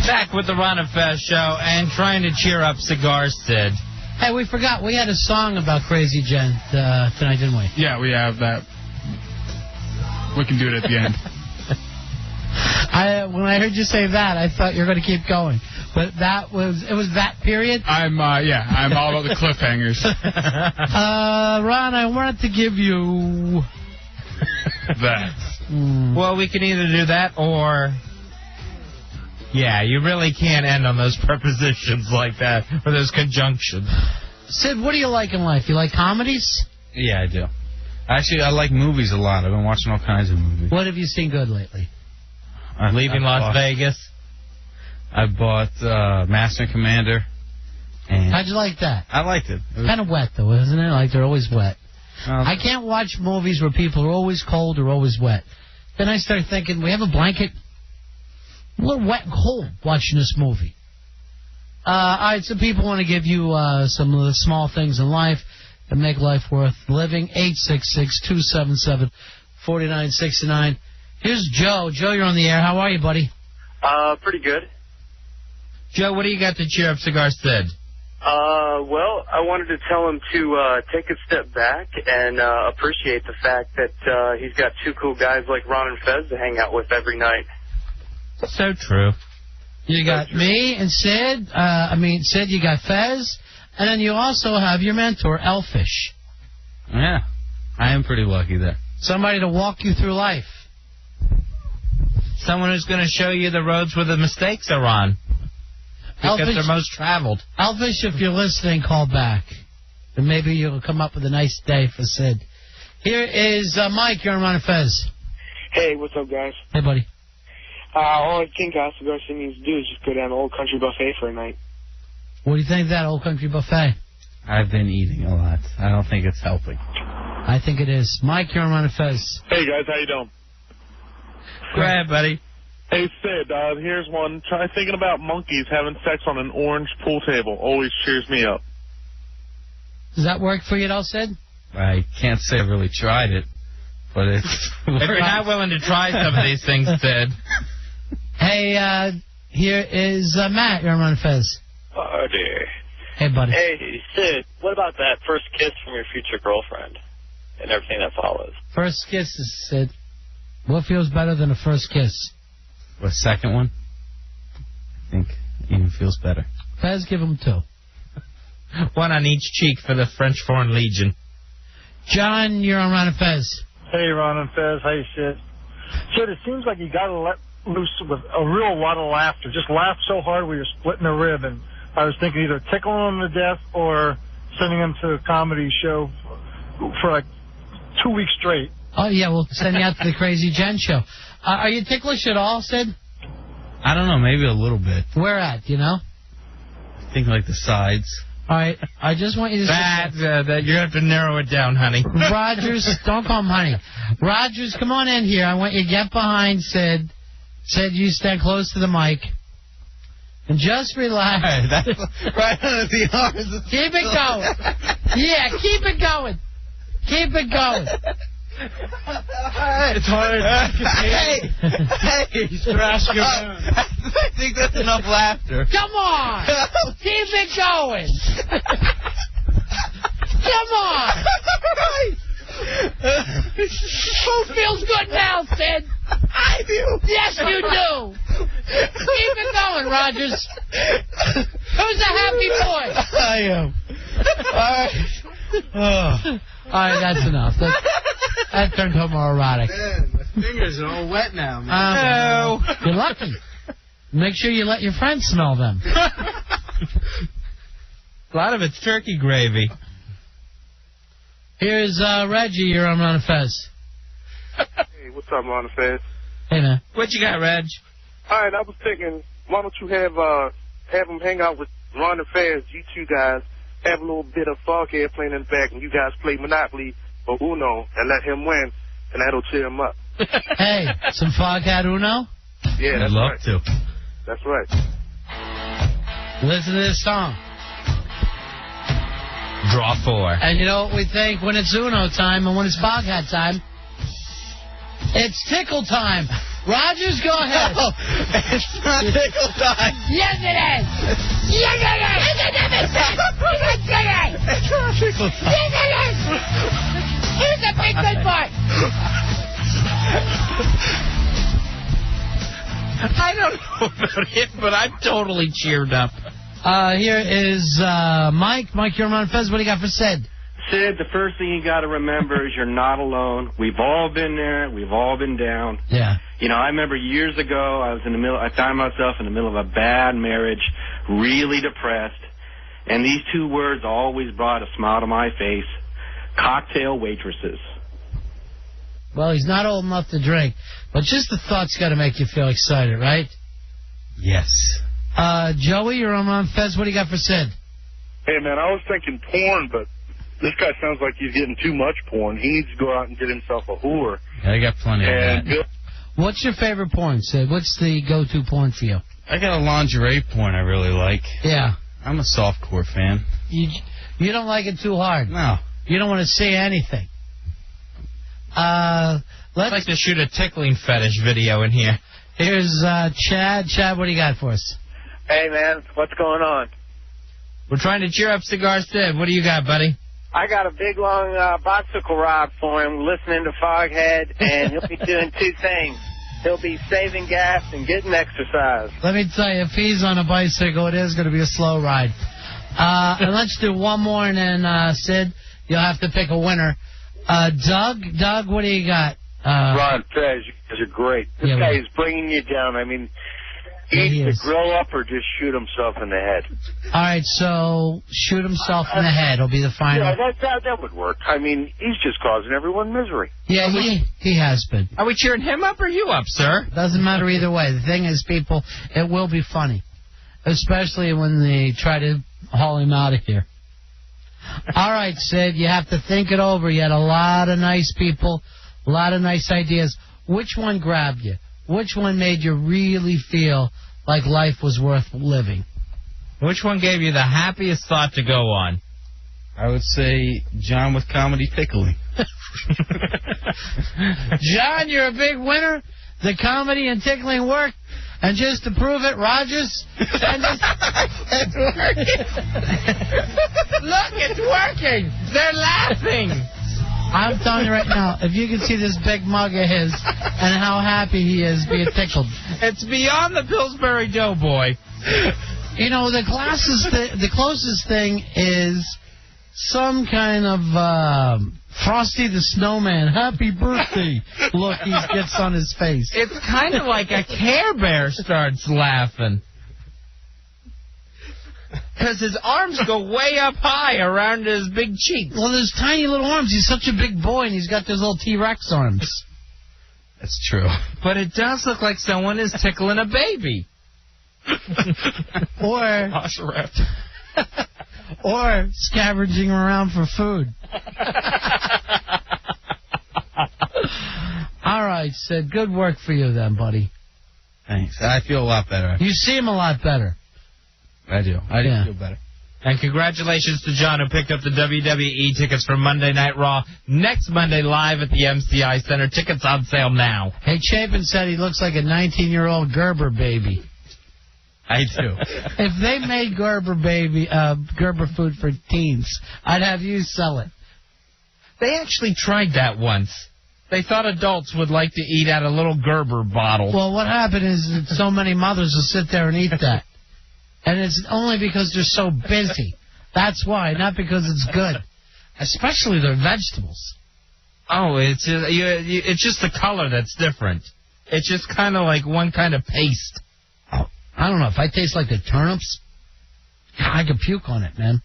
Back with the Ron and Fez show and trying to cheer up Cigar Sid. Hey, we forgot. We had a song about Crazy Jen tonight, didn't we? Yeah, we have that. We can do it at the end. When I heard you say that, I thought you were going to keep going. But it was that period? I'm all about the cliffhangers. Ron, I wanted to give you... that. Well, we can either do that or... Yeah, you really can't end on those prepositions like that, or those conjunctions. Sid, what do you like in life? You like comedies? Yeah, I do. Actually, I like movies a lot. I've been watching all kinds of movies. What have you seen good lately? Leaving Las Vegas. I bought Master and Commander. And how'd you like that? I liked it. It was kind of wet, though, isn't it? Like, they're always wet. I can't watch movies where people are always cold or always wet. Then I start thinking, we have a blanket? I'm a little wet and cold watching this movie. All right, some people want to give you some of the small things in life that make life worth living. 866-277-4969. Here's Joe. Joe, you're on the air. How are you, buddy? Pretty good. Joe, what do you got to cheer up Cigar Sid? Well, I wanted to tell him to take a step back and appreciate the fact that he's got two cool guys like Ron and Fez to hang out with every night. So true. You got me and Sid. Sid, you got Fez. And then you also have your mentor, Elfish. Yeah, I am pretty lucky there. Somebody to walk you through life. Someone who's going to show you the roads where the mistakes are on. Because they're most traveled. Elfish, if you're listening, call back. And maybe you'll come up with a nice day for Sid. Here is Mike. You're on Ron and Fez. Hey, what's up, guys? Hey, buddy. All I think Cigar Sid needs to do is just go down to Old Country Buffet for a night. What do you think of that Old Country Buffet? I've been eating a lot. I don't think it's helping. I think it is. Mike, you're on Ron and Fez. Hey, guys, how you doing? Go ahead, buddy. Hey, Sid, here's one. Try thinking about monkeys having sex on an orange pool table. Always cheers me up. Does that work for you at all, Sid? I can't say I really tried it, but it's... If you're not willing to try some of these things, Sid... Hey, here is Matt. You're on Ron and Fez. Hey, buddy. Hey, Sid, what about that first kiss from your future girlfriend and everything that follows? First kisses, Sid. What feels better than a first kiss? The second one, I think, even feels better. Fez, give him two. One on each cheek for the French Foreign Legion. John, you're on Ron and Fez. Hey, Ron and Fez. Hey, Sid. Sid, it seems like you got to let loose with a real lot of laughter. Just laugh so hard where you're splitting a rib. And I was thinking either tickling them to death or sending them to a comedy show for like 2 weeks straight. Oh, yeah, we'll send you out to the Crazy Jen show. Are you ticklish at all, Sid? I don't know, maybe a little bit. Where at, you know? I think like the sides. All right, I just want you to... That you're going to have to narrow it down, honey. Rogers, don't call him honey. Rogers, come on in here. I want you to get behind Sid. Sid, you stand close to the mic. And just relax. Right, that's right under the arms. Keep it going. Yeah, keep it going. Keep it going. It's hard. Hey, Trash your I think that's enough laughter. Come on. Keep it going. Come on. Who feels good now, Sid? I do. Yes, you do. Keep it going, Rogers. Who's a happy boy? I am. All right, that's enough. That turned homoerotic. Man, my fingers are all wet now, man. No. You're lucky. Make sure you let your friends smell them. A lot of it's turkey gravy. Here's Reggie. You're on Ron and Fez. Hey, what's up, Ron and Fez? Hey, man. What you got, Reg? All right, I was thinking, why don't you have them hang out with Ron and Fez, you two guys, have a little bit of Foghead playing in the back, and you guys play Monopoly or Uno, and let him win, and that'll cheer him up. Hey, some Foghat Uno? Yeah, that's I'd love right. to. That's right. Listen to this song. Draw 4. And you know what we think when it's Uno time and when it's Foghat time? It's tickle time. Rogers, go ahead. No, it's not tickle time. Yes, it is. Yes, it is. It's not tickle time. Yes, it is. Here's the big good part. I don't know about it, but I'm totally cheered up. Here is Mike. Mike, you're on Fez. What do you got for Sid? Sid, the first thing you got to remember is you're not alone. We've all been there. We've all been down. Yeah. You know, I remember years ago, I found myself in the middle of a bad marriage, really depressed, and these two words always brought a smile to my face: cocktail waitresses. Well, he's not old enough to drink, but just the thought's got to make you feel excited, right? Yes. Joey, you're on Fez. What do you got for Sid? Hey, man, I was thinking porn, but this guy sounds like he's getting too much porn. He needs to go out and get himself a whore. Yeah, I got plenty of that. What's your favorite porn, Sid? What's the go-to porn for you? I got a lingerie porn I really like. Yeah. I'm a softcore fan. You don't like it too hard? No. You don't want to see anything? I'd like to shoot a tickling fetish video in here. Here's Chad. Chad, what do you got for us? Hey, man, what's going on? We're trying to cheer up Cigar Sid. What do you got, buddy? I got a big, long bicycle ride for him, listening to Foghead, and he'll be doing two things. He'll be saving gas and getting exercise. Let me tell you, if he's on a bicycle, it is going to be a slow ride. And let's do one more, and then, Sid, you'll have to pick a winner. Doug, what do you got? Ron Fez, you guys are great. This guy is bringing you down. I mean, he needs to grill up or just shoot himself in the head. All right, so shoot himself in the head will be the final. Yeah, that would work. I mean, he's just causing everyone misery. Yeah, he has been. Are we cheering him up or you up, sir? Doesn't matter either way. The thing is, people, it will be funny, especially when they try to haul him out of here. All right, Sid, you have to think it over. You had a lot of nice people, a lot of nice ideas. Which one grabbed you? Which one made you really feel like life was worth living? Which one gave you the happiest thought to go on? I would say John with comedy tickling. John, you're a big winner. The comedy and tickling work. And just to prove it, Rogers, send us. It's working. Look, it's working. They're laughing. I'm telling you right now, if you can see this big mug of his and how happy he is being tickled. It's beyond the Pillsbury Doughboy. You know, the closest thing is some kind of Frosty the Snowman, happy birthday look he gets on his face. It's kind of like a Care Bear starts laughing. Because his arms go way up high around his big cheeks. Well, those tiny little arms. He's such a big boy, and he's got those little T-Rex arms. That's true. But it does look like someone is tickling a baby. Or scavenging around for food. All right, Sid. Good work for you then, buddy. Thanks. I feel a lot better. You seem a lot better. I do. I do feel better. And congratulations to John, who picked up the WWE tickets for Monday Night Raw next Monday live at the MCI Center. Tickets on sale now. Hey, Chapin said he looks like a 19-year-old Gerber baby. I do. If they made Gerber food for teens, I'd have you sell it. They actually tried that once. They thought adults would like to eat out of little Gerber bottles. Well, what happened is that so many mothers will sit there and eat that. And it's only because they're so busy. That's why, not because it's good. Especially their vegetables. Oh, it's just the color that's different. It's just kind of like one kind of paste. Oh, I don't know. If I taste like the turnips, I could puke on it, man.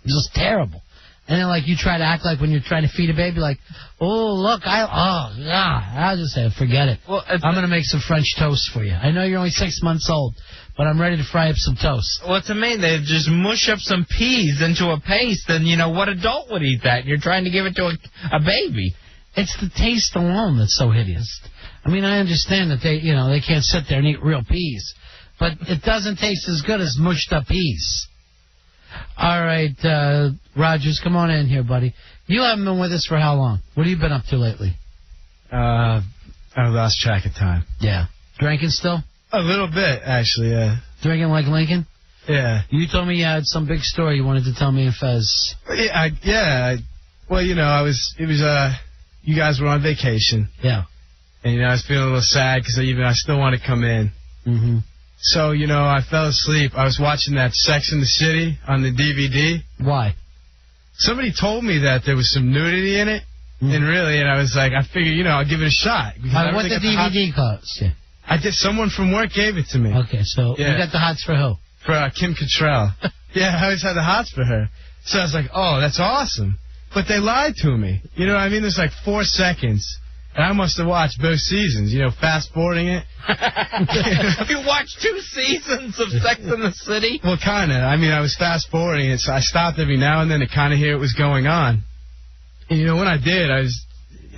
It's just terrible. And then, like, you try to act like when you're trying to feed a baby, like, oh, look, I'll just say, forget it. Well, I'm going to make some French toast for you. I know you're only 6 months old, but I'm ready to fry up some toast. Well, it's amazing. They just mush up some peas into a paste, and, you know, what adult would eat that? You're trying to give it to a baby. It's the taste alone that's so hideous. I mean, I understand that they can't sit there and eat real peas, but it doesn't taste as good as mushed up peas. All right, Rogers, come on in here, buddy. You haven't been with us for how long? What have you been up to lately? I lost track of time. Yeah. Drinking still? A little bit, actually, yeah. Drinking like Lincoln? Yeah. You told me you had some big story you wanted to tell me in Fez. Yeah. Well, you guys were on vacation. Yeah. And, I was feeling a little sad because I still want to come in. Mm-hmm. So, I fell asleep. I was watching that Sex and the City on the DVD. Why? Somebody told me that there was some nudity in it. And I was like, I figured, I'll give it a shot. What the DVD cost? Yeah. Someone from work gave it to me. Okay, so you got the hots for who? For Kim Cattrall. Yeah, I always had the hots for her. So I was like, oh, that's awesome. But they lied to me. You know what I mean? There's like 4 seconds. And I must have watched both seasons, fast-forwarding it. You watched 2 seasons of Sex and the City? Well, kind of. I was fast-forwarding it, so I stopped every now and then to kind of hear what was going on. And, when I did, it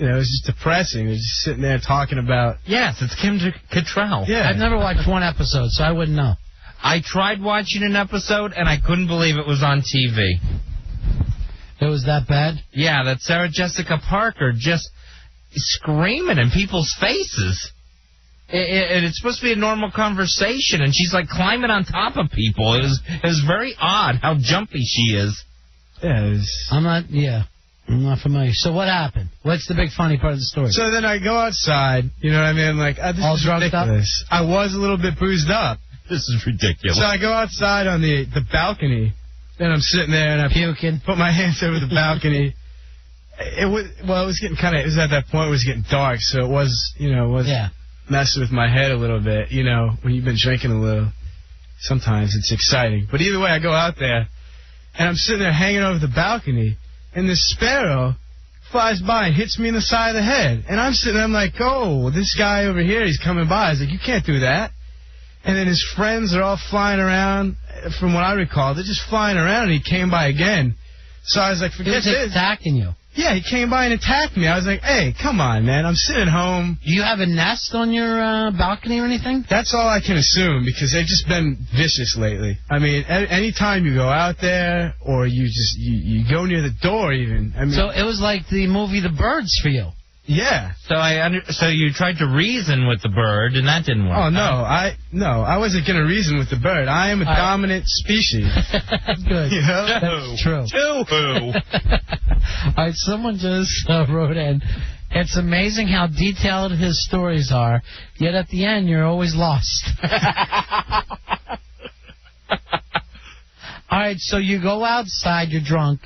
was just depressing. I was just sitting there talking about... Yes, it's Kim Cattrall. Yeah. I've never watched one episode, so I wouldn't know. I tried watching an episode, and I couldn't believe it was on TV. It was that bad? Yeah, that Sarah Jessica Parker just screaming in people's faces. It's supposed to be a normal conversation, and she's like climbing on top of people. It was very odd how jumpy she is. Yeah, I'm not familiar. So what happened? What's the big funny part of the story? So then I go outside, you know what I mean? Like, this all is drunk ridiculous. up? I was a little bit boozed up. This is ridiculous. So I go outside on the balcony, and I'm sitting there, and I puking. Put my hands over the balcony. It was getting it was at that point where it was getting dark, so it was, messing with my head a little bit, when you've been drinking a little. Sometimes it's exciting. But either way, I go out there, and I'm sitting there hanging over the balcony, and this sparrow flies by and hits me in the side of the head. And I'm sitting there, I'm like, oh, this guy over here, he's coming by. I was like, you can't do that. And then his friends are all flying around. From what I recall, they're just flying around, and he came by again. So I was like, forget this. He was attacking you. Yeah, he came by and attacked me. I was like, hey, come on, man. I'm sitting home. Do you have a nest on your balcony or anything? That's all I can assume, because they've just been vicious lately. Anytime you go out there, or you go near the door even. So it was like the movie The Birds for you. Yeah. So you tried to reason with the bird, and that didn't work. Oh, no. I wasn't going to reason with the bird. I am a dominant species. Good. That's true. All right, someone just wrote in, it's amazing how detailed his stories are, yet at the end you're always lost. All right, so you go outside, you're drunk,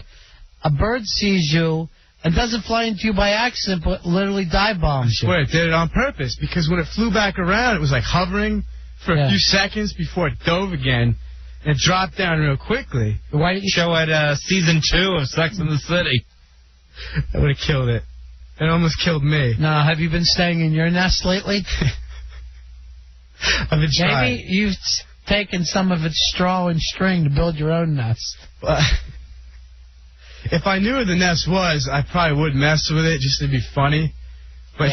a bird sees you, and doesn't fly into you by accident, but literally dive bombs you. I swear, it did it on purpose, because when it flew back around, it was like hovering for a few seconds before it dove again, and it dropped down real quickly. Why didn't you show at season 2 of Sex and the City? That would have killed it. It almost killed me. Now, have you been staying in your nest lately? I've been trying. Maybe you've taken some of its straw and string to build your own nest. If I knew where the nest was, I probably would mess with it just to be funny. But,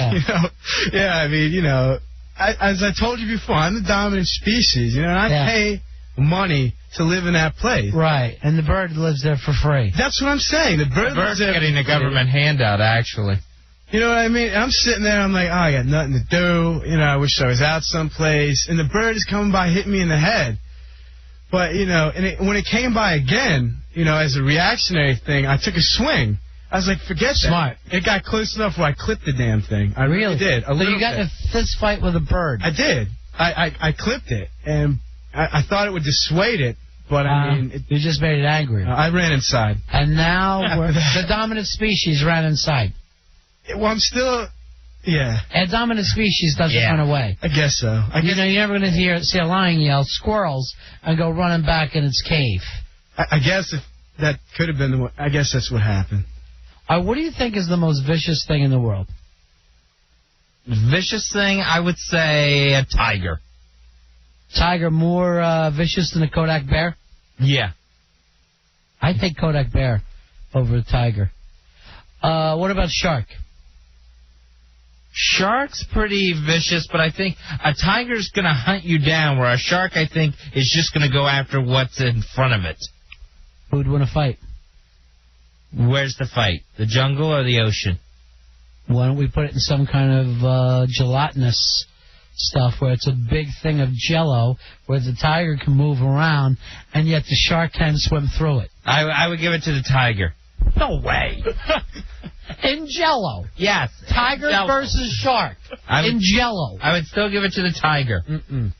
as I told you before, I'm the dominant species, and I pay money to live in that place. Right, and the bird lives there for free. That's what I'm saying. The bird's getting a government handout, actually. You know what I mean? I'm sitting there, I'm like, oh, I got nothing to do. I wish I was out someplace. And the bird is coming by, hitting me in the head. But, when it came by again, as a reactionary thing, I took a swing. I was like, forget that. Smart. It got close enough where I clipped the damn thing. I really did. So you got in a fist fight with a bird. I did. I clipped it, and I thought it would dissuade it, but you just made it angry. I ran inside. And now the dominant species ran inside. Well, I'm still... Yeah. A dominant species doesn't run away. I guess so. You're never going to see a lion yell, squirrels, and go running back in its cave. I guess if that could have been I guess that's what happened. What do you think is the most vicious thing in the world? Vicious thing, I would say a tiger. Tiger more vicious than a Kodak bear? Yeah. I think Kodak bear over a tiger. What about shark? Shark's pretty vicious, but I think a tiger's going to hunt you down, where a shark, I think, is just going to go after what's in front of it. Who'd win a fight? Where's the fight? The jungle or the ocean? Why don't we put it in some kind of gelatinous stuff where it's a big thing of Jell-O where the tiger can move around and yet the shark can swim through it? I would give it to the tiger. No way. In Jell-O. Yes. Tiger versus shark. In Jell-O. I would still give it to the tiger. Mm-mm.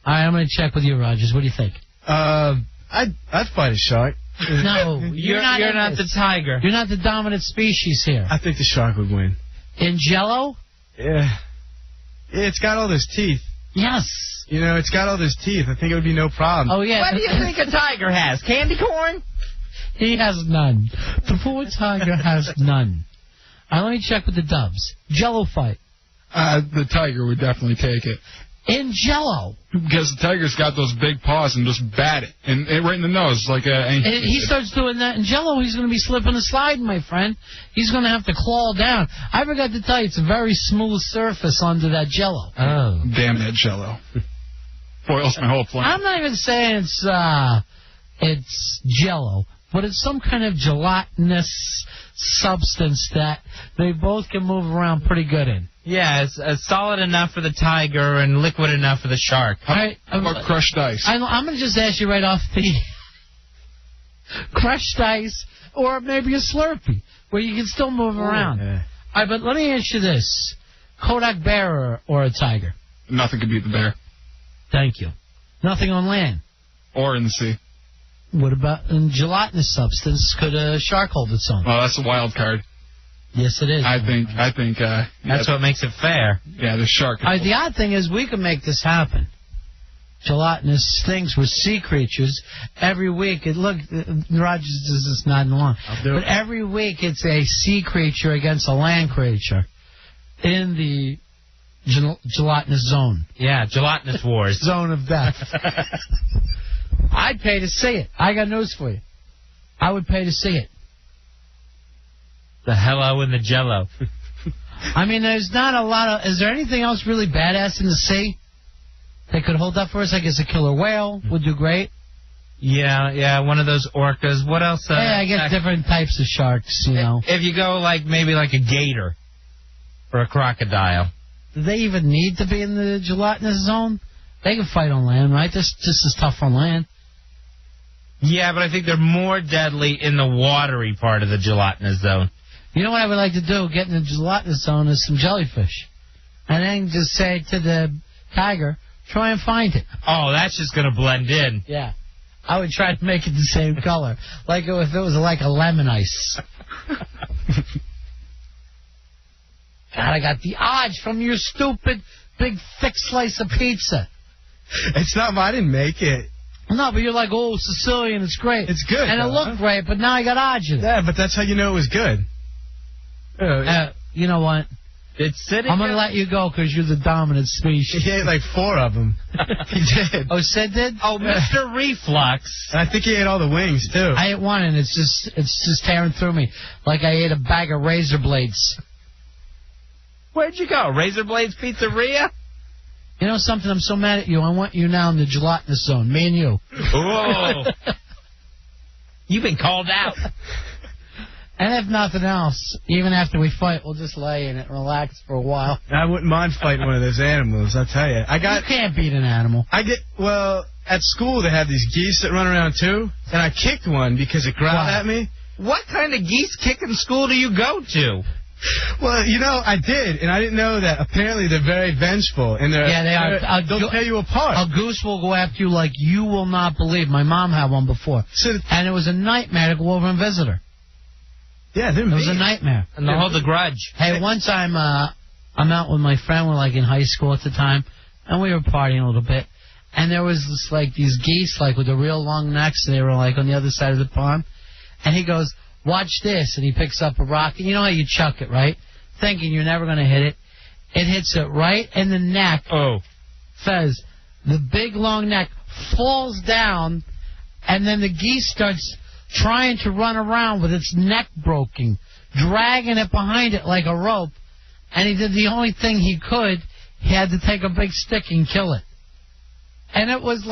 All right, I'm going to check with you, Rogers. What do you think? I'd fight a shark. No, you're not the tiger. You're not the dominant species here. I think the shark would win. In Jell-O? Yeah. Yeah, it's got all those teeth. Yes. You know, it's got all those teeth. I think it would be no problem. Oh, yeah. What do you think a tiger has? Candy corn? He has none. The poor tiger has none. All right, let me check with the Dubs. Jell-O fight. The tiger would definitely take it. In Jell-O. Because the tiger's got those big paws and just bat it. And right in the nose. Like he starts doing that in Jell-O, he's going to be slipping and sliding, my friend. He's going to have to claw down. I forgot to tell you, it's a very smooth surface under that Jell-O. Oh. Damn that Jell-O. Spoils my whole plan. I'm not even saying it's Jell-O, but it's some kind of gelatinous substance that they both can move around pretty good in. Yeah, it's solid enough for the tiger and liquid enough for the shark. How about crushed ice? I'm going to just ask you right off the crushed ice or maybe a Slurpee where you can still move around. Yeah. All right, but let me ask you this. Kodak bear or a tiger? Nothing could beat the bear. Thank you. Nothing on land? Or in the sea. What about in gelatinous substance? Could a shark hold its own? Well, that's a wild card. Yes, it is. I think. That's what makes it fair. Yeah, the shark. The odd thing is we can make this happen. Gelatinous things with sea creatures. Every week, Rogers is just nodding along. I'll do it. But every week it's a sea creature against a land creature in the gelatinous zone. Yeah, gelatinous wars. Zone of death. I'd pay to see it. I got news for you. I would pay to see it. The hello and the Jell-O. I mean, there's not a lot of... Is there anything else really badass in the sea that could hold up for us? I guess a killer whale would do great. Yeah, one of those orcas. What else? I guess different types of sharks, you know. If you go maybe like a gator or a crocodile. Do they even need to be in the gelatinous zone? They can fight on land, right? This is tough on land. Yeah, but I think they're more deadly in the watery part of the gelatinous zone. You know what I would like to do? Get in the gelatinous zone is some jellyfish. And then just say to the tiger, try and find it. Oh, that's just going to blend in. Yeah. I would try to make it the same color. Like if it was like a lemon ice. God, I got the odds from your stupid big thick slice of pizza. It's not mine. I didn't make it. No, but you're like, oh, Sicilian, it's great. It's good. And it looked great, but now I got odds in it. Yeah, but that's how you know it was good. You know what? It's sitting. I'm going to let you go because you're the dominant species. He ate like 4 of them. He did. Oh, Sid did? Oh, Mr. Reflux. And I think he ate all the wings, too. I ate one, and it's just tearing through me. Like I ate a bag of razor blades. Where'd you go? Razor Blades Pizzeria? You know something? I'm so mad at you. I want you now in the gelatinous zone. Me and you. Oh. You've been called out. And if nothing else, even after we fight, we'll just lay in it and relax for a while. I wouldn't mind fighting one of those animals, I'll tell you. You can't beat an animal. Well, at school they have these geese that run around too, and I kicked one because it growled at me. What kind of geese kicking school do you go to? Well, you know, I did, and I didn't know that. Apparently, they're very vengeful, and they are. They'll tear you apart. A goose will go after you like you will not believe. My mom had one before, and it was a nightmare to go over and visit her. Yeah, it was a nightmare. And they'll hold a grudge. Hey, one time, I'm out with my friend. We're like in high school at the time, and we were partying a little bit. And there was these geese with the real long necks, and they were on the other side of the pond. And he goes, "Watch this," and he picks up a rock. And you know how you chuck it, right? Thinking you're never going to hit it. It hits it right in the neck. Oh. Fez, the big long neck falls down, and then the geese starts trying to run around with its neck broken, dragging it behind it like a rope. And he did the only thing he could. He had to take a big stick and kill it. And it was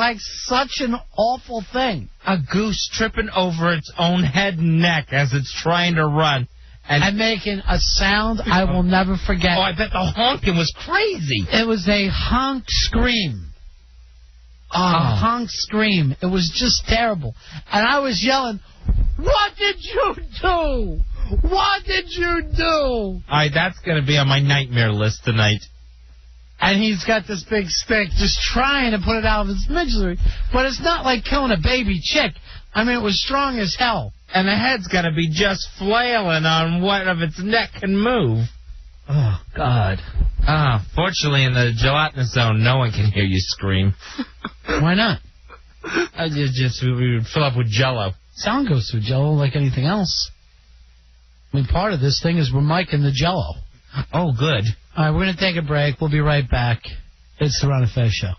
such an awful thing. A goose tripping over its own head and neck as it's trying to run. and making a sound I will never forget. Oh, I bet the honking was crazy. It was a honk scream. A honk scream. It was just terrible. And I was yelling, "What did you do? What did you do?" All right, that's going to be on my nightmare list tonight. And he's got this big stick just trying to put it out of his misery. But it's not like killing a baby chick. I mean, it was strong as hell. And the head's got to be just flailing on what of its neck can move. Oh, God. Fortunately, in the gelatinous zone, no one can hear you scream. Why not? We would fill up with Jell-O. Sound goes through Jell-O like anything else. I mean, part of this thing is we're micing the Jell-O. Oh, good. All right, we're going to take a break. We'll be right back. It's the Ron and Fez Show.